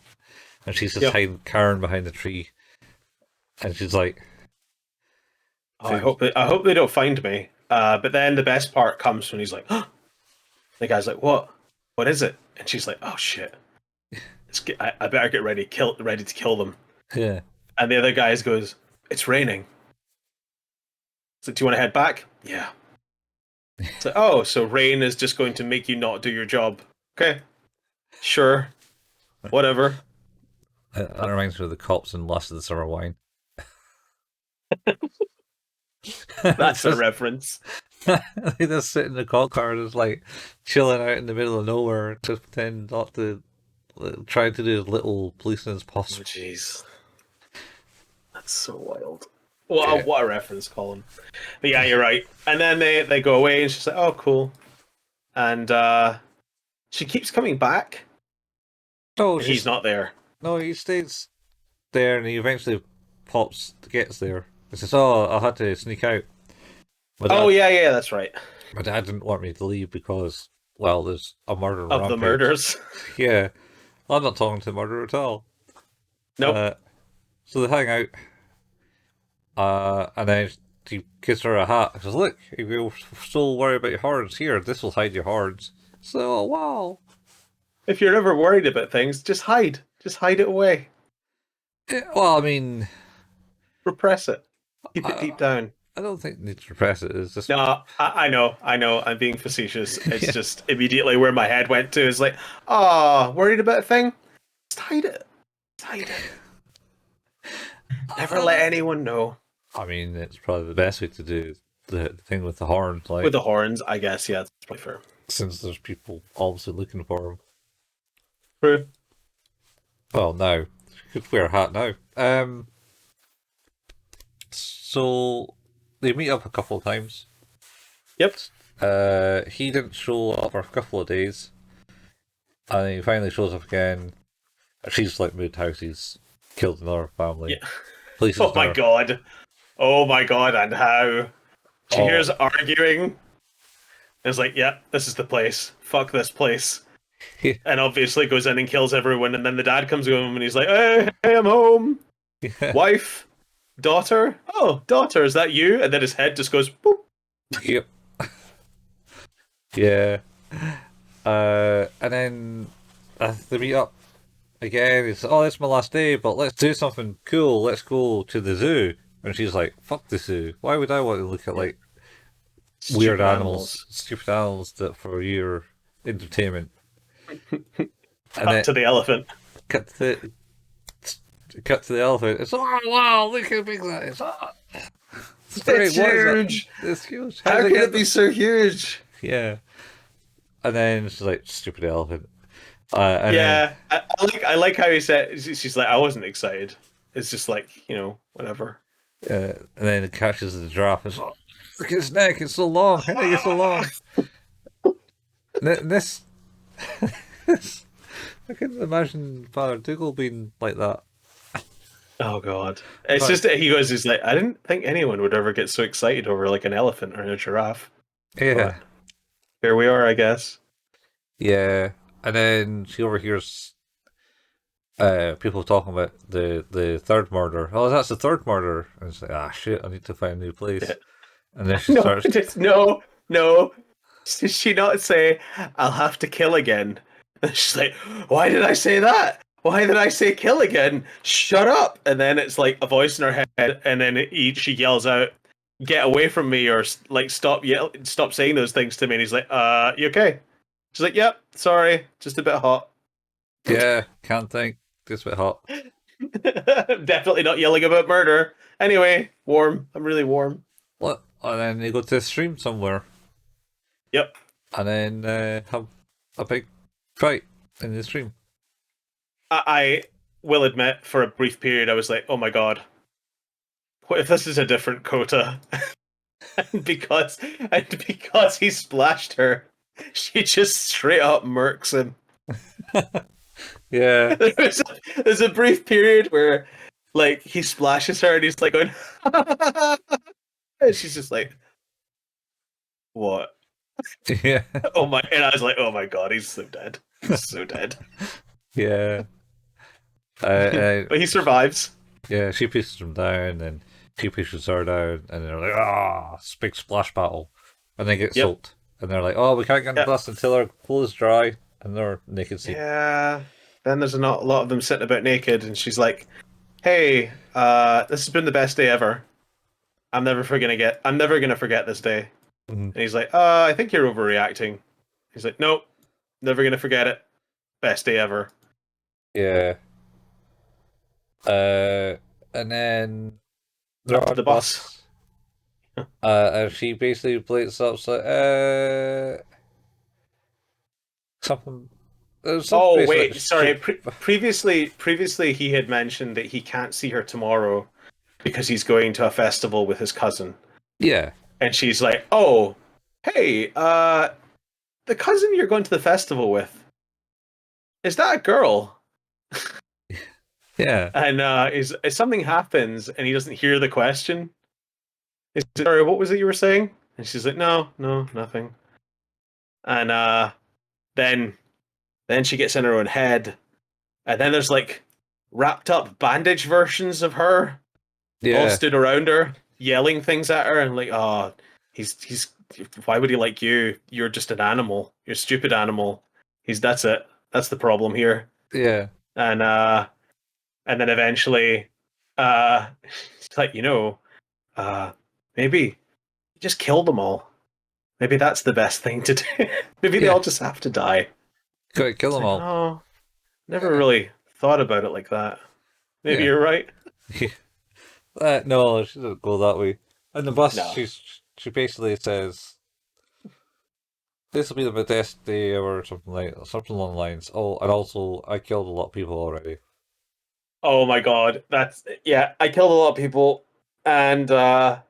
And she's just hiding, cowering behind the tree, and she's like, Oh, I hope they don't find me. But then the best part comes when he's like, the guy's like, what? What is it? And she's like, oh shit. I better get ready to kill them. Yeah. And the other guy goes, it's raining. So do you want to head back? Yeah. It's like, oh, so rain is just going to make you not do your job. Okay. Sure. Whatever. That reminds me of the cops in Last of the Summer Wine. That's a reference. They just sit in the cop car and just like chilling out in the middle of nowhere, just pretend not to, trying to do as little policing as possible. Jeez. That's so wild. Well, what a reference, Colin. But yeah, you're right. And then they go away and she's like, oh, cool. And she keeps coming back. No, he's not there. No, he stays there and he eventually gets there. He says, oh, I had to sneak out. Yeah, that's right. My dad didn't want me to leave because, well, there's a murder of rampage. The murders. Yeah. I'm not talking to the murderer at all. Nope. So they hang out. And then he gives her a hat. He says, look, if you're still worried about your horns, here, this will hide your horns. So, wow. If you're ever worried about things, just hide. Just hide it away. Yeah, well, I mean... repress it. Keep it deep down. I don't think you need to repress it. It's just... No, I know. I'm being facetious. It's just immediately where my head went to is like, worried about a thing? Just hide it. Just hide it. Never let anyone know. I mean, it's probably the best way to do the thing with the horns. Like, with the horns, I guess, yeah, that's probably fair. Since there's people obviously looking for them. True. Well, no. You could wear a hat now. So, they meet up a couple of times. Yep. He didn't show up for a couple of days. And he finally shows up again. She's like moved house, he's killed another family. Yeah. Oh my god. Oh my god, and how? She hears arguing. And it's like, yeah, this is the place. Fuck this place. And obviously goes in and kills everyone, and then the dad comes home and he's like, hey, I'm home. Yeah. Wife, daughter. Oh, daughter, is that you? And then his head just goes, boop. Yep. Yeah. And then they meet up again. It's, it's my last day, but let's do something cool. Let's go to the zoo. And she's like, fuck the zoo. Why would I want to look at like weird animals, stupid animals that for your entertainment? Cut to the elephant. Cut to the elephant. It's wow, look how big that is. It's huge. It's huge. How can it be so huge? Yeah. And then she's like, stupid elephant. I like how he said. She's like, I wasn't excited. It's just like, whatever. And then it catches the giraffe. And look at his neck. It's so long. How is it so long? This. I can imagine Father Dougal being like that. Oh god! It's just he's like, I didn't think anyone would ever get so excited over like an elephant or a giraffe. Yeah. But here we are, I guess. Yeah, and then she overhears people talking about the third murder. Oh, that's the third murder. And it's like, shit, I need to find a new place. Yeah. And then she starts. No. Did she not say, I'll have to kill again? And she's like, why did I say that? Why did I say kill again? Shut up! And then it's like a voice in her head, and then she yells out, get away from me, or like stop saying those things to me. And he's like, you okay? She's like, yep, sorry, just a bit hot. Yeah, can't think. Just a bit hot. Definitely not yelling about murder. Anyway, warm. I'm really warm. What? And then they go to a stream somewhere. Yep. And then have a big fight in the stream. I will admit, for a brief period, I was like, oh my god, what if this is a different Kouta? and because he splashed her, she just straight up murks him. Yeah. There's a brief period where like he splashes her and he's like going and she's just like, what? Yeah. And I was like, oh my god, he's so dead. He's so dead. Yeah. But he survives. Yeah, she pieces him down and Two patients are down, and they're like, ah, it's a big splash battle, and they get Yep. soaked, and they're like, oh, we can't get in the Yep. bus until our clothes dry, and they're naked scene. Yeah. Then there's a lot of them sitting about naked, and she's like, "Hey, this has been the best day ever. I'm never gonna forget this day." Mhm. And he's like, I think you're overreacting." He's like, "Nope, never gonna forget it. Best day ever." Yeah. And then they're on The the bus. bus. And she basically plates up, so something. There's something Oh basically wait, sorry. Previously, he had mentioned that he can't see her tomorrow because he's going to a festival with his cousin, yeah, and she's like, "Oh, hey, the cousin you're going to the festival with, is that a girl?" yeah, And is something happens and he doesn't hear the question. Sorry, what was it you were saying? And she's like, "No, no, nothing." And then she gets in her own head, and then there's like wrapped up bandage versions of her all yeah, stood around her, yelling things at her, and like, "Oh, he's why would he like you? You're just an animal. You're a stupid animal. That's it. That's the problem here." yeah, And then eventually, it's like, uh, maybe just kill them all. Maybe that's the best thing to do. Maybe they yeah. all just have to die. Gotta kill It's them like, all. oh, never Yeah, really thought about it like that. Maybe yeah. you're right. No, she doesn't go that way. In the bus, No. she basically says, "This will be the best day ever," something along the lines. Oh, and also, I killed a lot of people already. Oh my god, that's yeah. I killed a lot of people, and I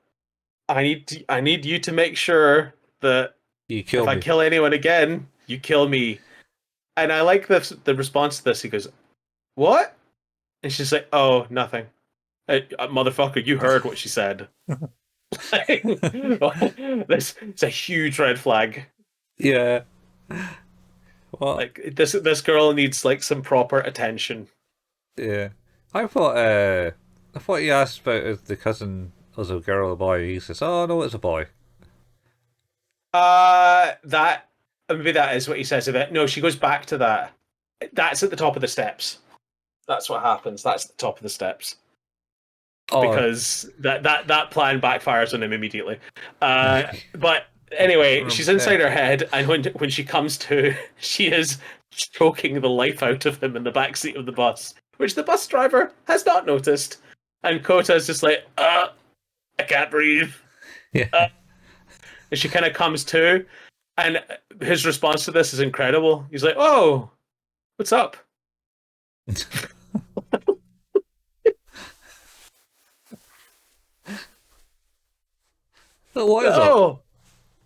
need you to make sure that You if killed I me. kill anyone again, you kill me. And I like the response to this. He goes, "What?" And she's like, "Oh, nothing." Motherfucker, you heard what she said. This it's a huge red flag. Yeah. Well, Like this girl needs like some proper attention. yeah. I thought, he asked about if the cousin was a girl or a boy. He says, "Oh no, it's a boy." That maybe that is what he says of it. No, she goes back to that. That's at the top of the steps. That's what happens. That's the top of the steps Oh, because that plan backfires on him immediately. But anyway, remember she's inside that. her head, and when she comes to, she is choking the life out of him in the backseat of the bus, which the bus driver has not noticed. And Kota is just like, I can't breathe. Yeah. And she kind of comes to, and his response to this is incredible. He's like, "Oh, what's up?" What is up? "Oh,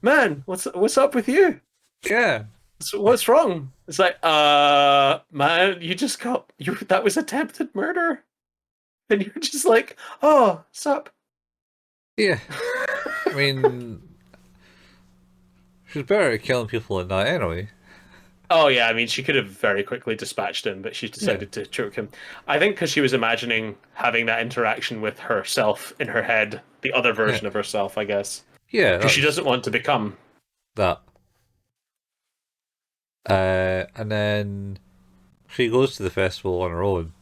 man, what's up with you? Yeah. What's wrong?" It's like, man, you just got you. That was attempted murder, and you're just like, "Oh, what's up?" Yeah. I mean, she's better at killing people than that anyway. Oh yeah, I mean, she could have very quickly dispatched him, but she Yeah. decided to choke him. I think because she was imagining having that interaction with herself in her head, the other Yeah. version of herself, I guess, Yeah, because she that's doesn't want to become. that. And then she goes to the festival on her own.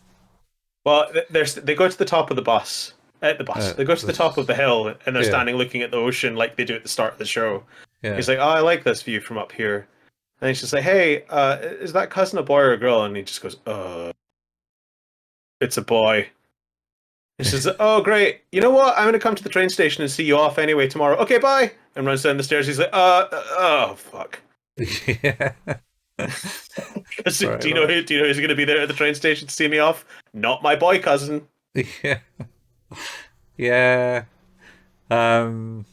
Well, they go to the top of the bus. At the bus, they go to the top of This, the hill, and they're yeah, standing looking at the ocean like they do at the start of the show. yeah, He's like, "Oh, I like this view from up here." And he's just like, "Hey, is that cousin a boy or a girl?" And he just goes, it's a boy." He says, "Oh, great. You know what? I'm going to come to the train station and see you off anyway tomorrow. Okay, bye." And runs down the stairs. He's like, oh, fuck." yeah. Right, right. Do you know who's going to be there at the train station to see me off? Not my boy cousin. Yeah, yeah. Um,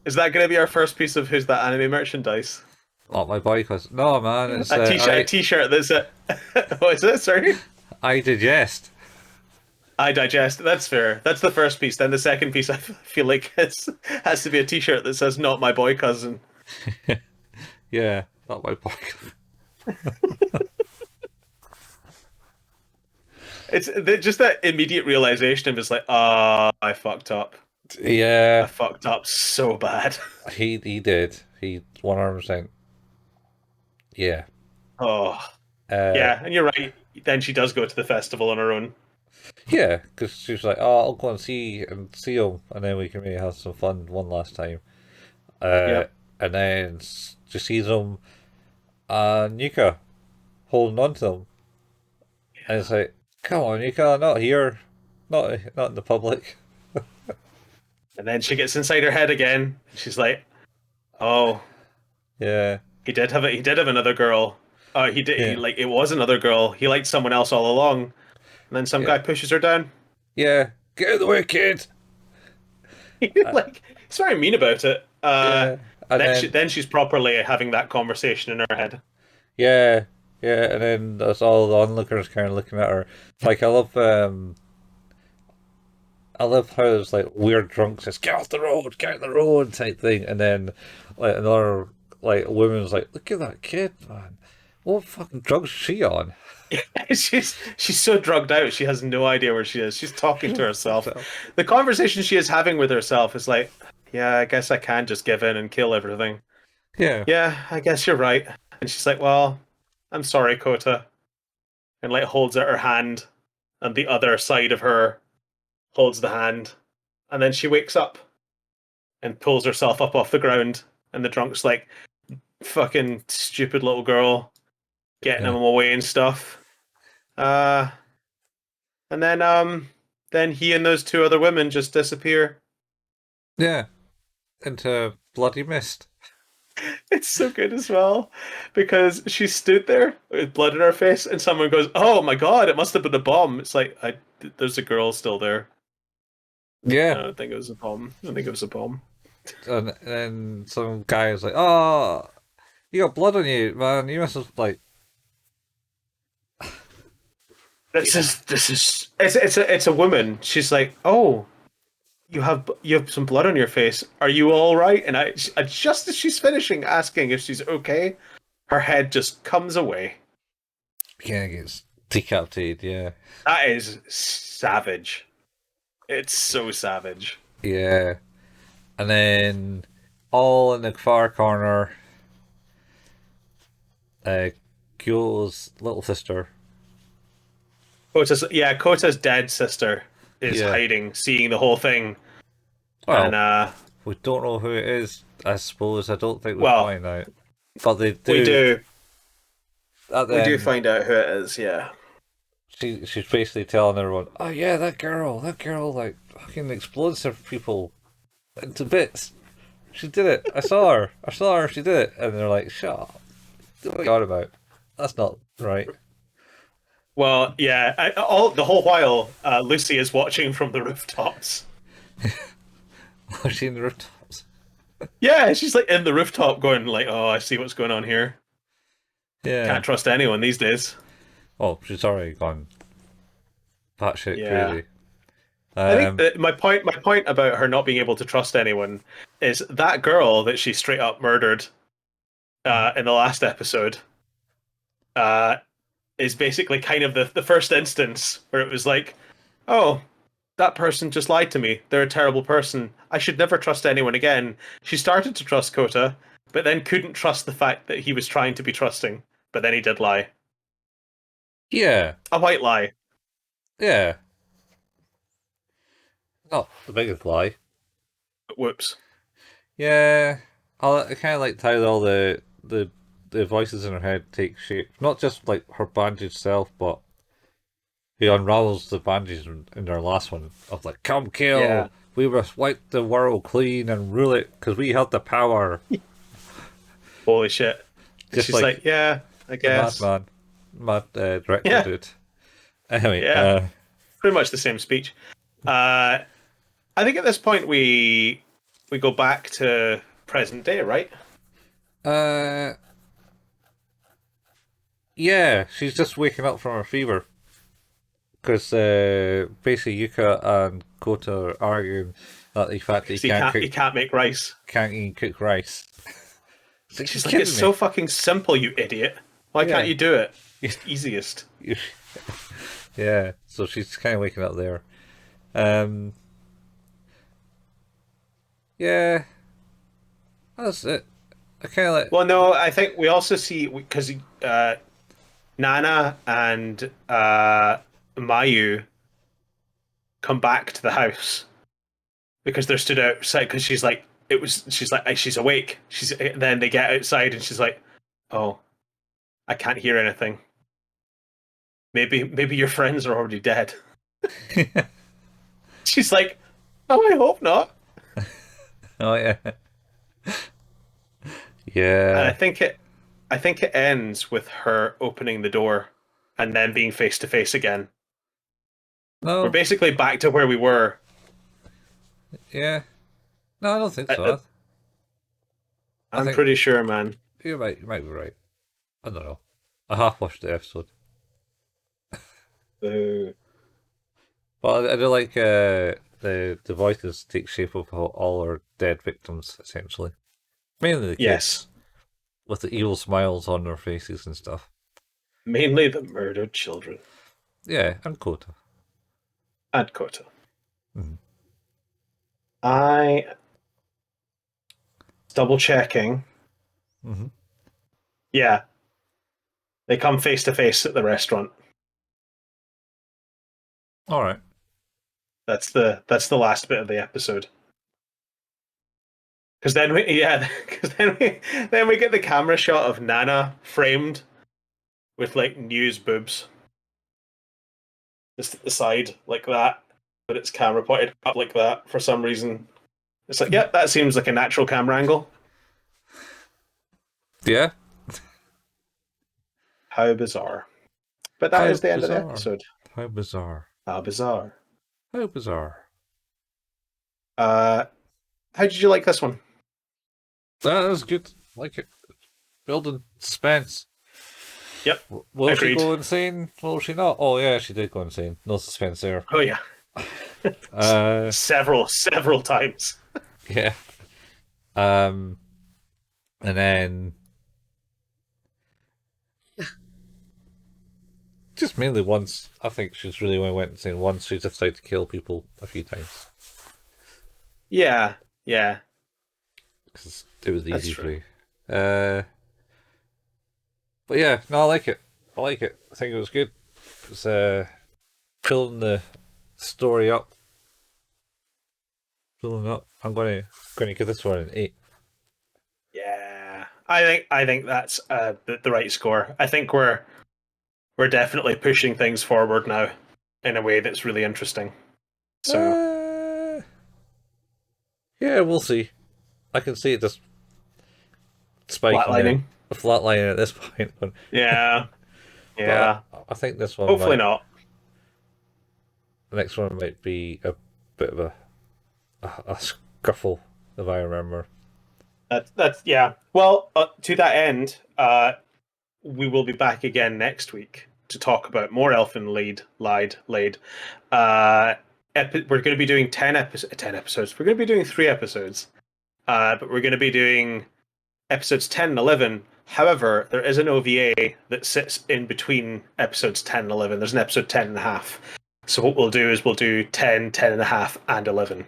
Is that going to be our first piece of Who's That Anime merchandise? not my boy, cause no, man, it's A t-shirt that's what is it? Sorry, I digest. I digest. That's fair. That's the first piece. Then the second piece, I feel like has to be a t-shirt that says "Not my boy cousin." Yeah, not my boy. It's just that immediate realization of just like, I fucked up. I Yeah, fucked up so bad. he did. He 100%. Yeah. Oh, Uh, yeah, and you're right. Then she does go to the festival on her own. yeah, because she was like, "Oh, I'll go and see him, and then we can maybe have some fun one last time." Uh, Yep. and then she sees him and Yuka holding on to him, and it's like, "Come on, Yuka, not here, not in the public." And then she gets inside her head again. She's like, "Oh, Yeah, he did have another girl. He did. He yeah, like it was another girl. He liked someone else all along." And then some yeah, guy pushes her down. yeah. Get out of the way, kid. Uh, Like he's very mean about it. yeah, and then Then she's properly having that conversation in her head. yeah, yeah, and then there's all the onlookers kind of looking at her. Like I love how there's like weird drunk says, get off the road type thing, and then like another like woman's like, look at that kid, man. What fucking drugs is she on? She's so drugged out. She has no idea where she is. She's talking to herself. The conversation she is having with herself is like, "Yeah, I guess I can just give in and kill everything. Yeah, Yeah, I guess you're right." And she's like, "Well, I'm sorry, Kota," and like holds out her hand, and the other side of her holds the hand, and then she wakes up and pulls herself up off the ground, and the drunk's like, "Fucking stupid little girl, getting him yeah, away and stuff." Uh, and then he and those two other women just disappear. yeah. Into bloody mist. It's so good as well because she stood there with blood in her face, and someone goes, "Oh my god, it must have been a bomb." It's like there's a girl still there. I Yeah, don't think it was a bomb. I don't think it was a bomb. and then some guy was like, "Oh, you got blood on you, man. You must have like, yeah, This is it's a woman. She's like, "Oh, you have some blood on your face. Are you all right?" And just as she's finishing asking if she's okay, her head just comes away. yeah, gets decapitated." Yeah, That is savage. It's so savage. yeah, and then all in the far corner, uh, Kyo's little sister. Kota's dead sister is Yeah. hiding, seeing the whole thing, and Well, we don't know who it is. I suppose I don't think we well, find out, but they we do. do At the we do end, find out who it is. Yeah, she's basically telling everyone, "Oh yeah, that girl, like fucking explodes her people into bits. She did it. I saw her. She did it." And they're like, "Shut up. What are you on about? That's not right." well, yeah. All the whole while, Lucy is watching from the rooftops. Was she in the rooftops? Yeah, she's like in the rooftop, going like, "Oh, I see what's going on here. Yeah. Can't trust anyone these days." Oh, she's already gone batshit Yeah. crazy. I think Um. that my point about her not being able to trust anyone is that girl that she straight up murdered in the last episode uh, is basically kind of the first instance where it was like, oh, that person just lied to me. They're a terrible person. I should never trust anyone again. She started to trust Kota, but then couldn't trust the fact that he was trying to be trusting. But then he did lie. Yeah. A white lie. Yeah. Not the biggest lie. But whoops. Yeah, I kind of liked how all the voices in her head take shape. Not just like her bandaged self, but he unravels the bandage in their last one of like, "Come Yeah. kill. We must wipe the world clean and rule it because we have the power." Holy shit. And Just she's like like, yeah, I the guess. madman, mad director Yeah. dude. Anyway, Yeah. Pretty much the same speech. Uh, I think at this point we go back to present day, right? uh, yeah, she's just waking up from her fever. Because basically Yuka and Kouta are arguing that the fact that Because he can't make rice. can't even cook rice. It's like, you She's like, it's kidding so me? fucking simple, you idiot. Why can't Yeah. you do it? It's the easiest. Yeah, so she's kind of waking up there. Um, Yeah, that's it. I kind of like. Well, no, I think we also see because Nana and Mayu come back to the house because they're stood outside because she's like she's like she's awake. Then they get outside and she's like, oh, I can't hear anything. Maybe your friends are already dead. She's like, oh, I hope not. Oh yeah, And yeah. I think it ends with her opening the door and then being face to face again. We're No, basically back to where we were. yeah. No, I don't think Uh, uh, so. I I'm think pretty sure, man. you might be right. I don't know. I half watched the episode, Uh, but I do like the voices take shape of all our dead victims, essentially. Mainly the yes, kids with the evil smiles on their faces and stuff. mainly the murdered children Yeah, and Kouta. and Kouta. Mhm. I double checking. Mhm. Yeah, they come face to face at the restaurant. All right. That's the last bit of the episode. Because then we yeah, because then we get the camera shot of Nana framed with like news boobs, just at the side like that, but it's camera pointed up like that for some reason. It's like, yeah, that seems like a natural camera angle. Yeah. How bizarre. But that How is the end of the bizarre. episode. How bizarre. How bizarre. How bizarre. Uh, how did you like this one? That was good. Like it. Building suspense. Yep, Will she agreed. go insane? Will she not? Oh yeah, she did go insane. No suspense there. Oh yeah, Uh, several times. yeah. Um, and then just mainly once. I think she's really went insane. Once she decided to kill people a few times Yeah, yeah, because it was that's easy for true. you. Uh, but yeah, no, I like it. I like it. I think it was good. It's filling the story up. Filling up. I'm going to give this one an 8. Yeah, I think that's the right score. I think we're definitely pushing things forward now in a way that's really interesting. So Uh, yeah, we'll see. I can see it just spiking at flatlining. flatlining at this point, Yeah, but yeah. I think this one Hopefully might. not. The next one might be a bit of a scuffle, if I remember. That's yeah. Well, to that end, we will be back again next week to talk about more Elfen Lied, Lied, Laid. We're going to be doing 10 episodes. We're going to be doing 3 episodes, but we're going to be doing episodes 10 and 11. However, there is an OVA that sits in between episodes 10 and 11. There's an episode 10 and a half. So what we'll do is we'll do 10, 10 and a half, and 11.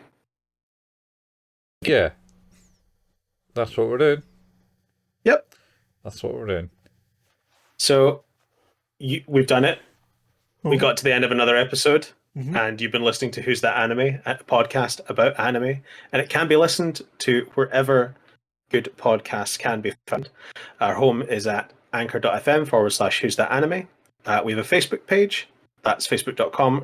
Yeah, that's what we're doing. Yep. That's what we're doing. So we've done it. We Mhm. got to the end of another episode, Mhm. and you've been listening to Who's That Anime, a podcast about anime, and it can be listened to wherever good podcasts can be found. Our home is at anchor.fm/. Who's That Anime. We have a Facebook page. That's facebook.com/.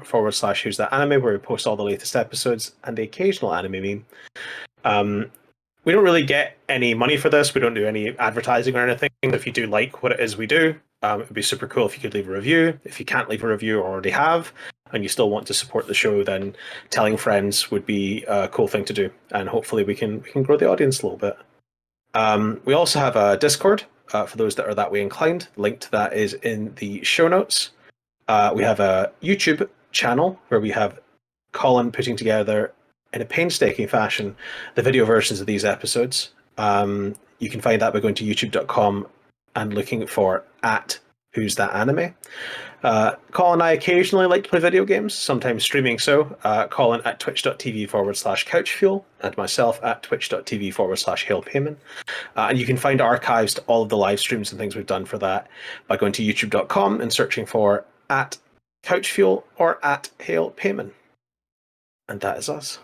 Who's That Anime, where we post all the latest episodes and the occasional anime meme. Um, we don't really get any money for this. We don't do any advertising or anything. If you do like what it is we do, it would be super cool if you could leave a review. If you can't leave a review or already have, and you still want to support the show, then telling friends would be a cool thing to do. And hopefully we can grow the audience a little bit. We also have a Discord for those that are that way inclined. Link to that is in the show notes. We have a YouTube channel where we have Colin putting together in a painstaking fashion the video versions of these episodes. You can find that by going to youtube.com and looking for at Who's That Anime. Colin and I occasionally like to play video games, sometimes streaming so. Colin at twitch.tv/couchfuel, and myself at twitch.tv/hailpayman. And you can find archives to all of the live streams and things we've done for that by going to youtube.com and searching for at couchfuel or at hailpayman. And that is us.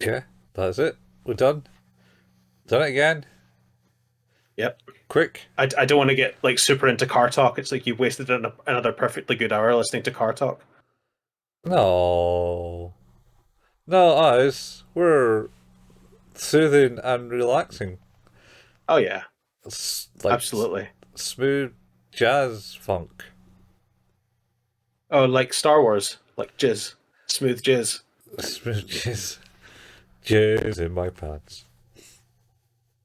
Yeah, that's it. We're done. Done it again. Yep. Quick. I don't want to get like super into car talk. It's like you've wasted another perfectly good hour listening to car talk. No. No, us. We're soothing and relaxing. Oh yeah, It's like absolutely. smooth jazz funk. Oh, like Star Wars, like jizz, smooth jizz. Smooth jazz. Jazz in my pants.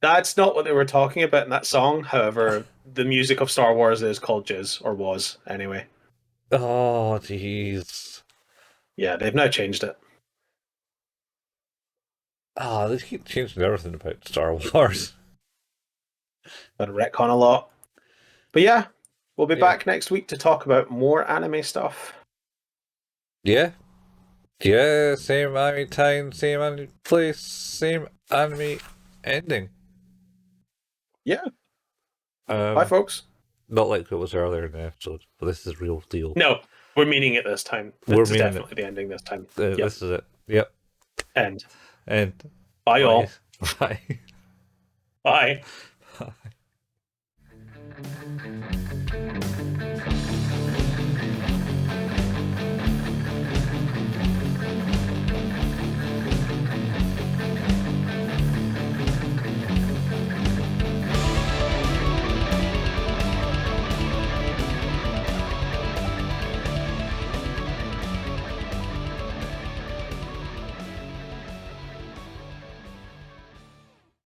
That's not what they were talking about in that song. However, the music of Star Wars is called jizz, or was anyway. Oh, jeez. Yeah, they've now changed it. Ah, they keep changing everything about Star Wars. But retcon a lot. But yeah, we'll be Yeah. back next week to talk about more anime stuff. Yeah. Yeah, same anime time, same anime place, same anime ending. Yeah. Bye, folks. Not like it was earlier in the episode, but this is real deal. No, we're meaning it this time. We're It's meaning definitely the ending this time. Yep. This is it. Yep. End. And Bye, all. bye. Bye. Bye.